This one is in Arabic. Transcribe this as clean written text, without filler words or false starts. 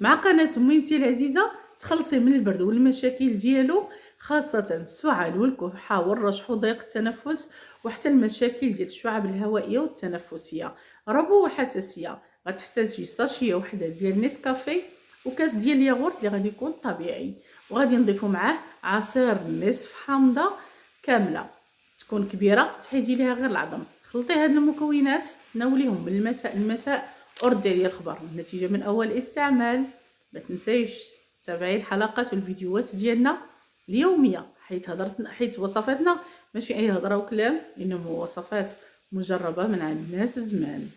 مع قناه ميمتي العزيزه تخلصي من البرد والمشاكل ديالو، خاصه السعال والكحه والرشح وضيق التنفس وحتى المشاكل ديال الشعب الهوائيه والتنفسيه، ربو وحساسيه. غتحتاجي ساشيه وحده ديال نيسكافي وكاس ديال الياغورت اللي غادي يكون طبيعي، وغادي نضيفو معاه عصير نصف حامضه كامله تكون كبيره، تحيدي ليها غير العظم. خلطي هاد المكونات، ناوليهم من المساء وردي عليا الخبر النتيجه من اول استعمال. ما تنسيش تابعي الحلقات والفيديوهات ديالنا اليوميه، حيث وصفاتنا ماشي اي هضره وكلام، انما وصفات مجربه من عند ناس الزمان.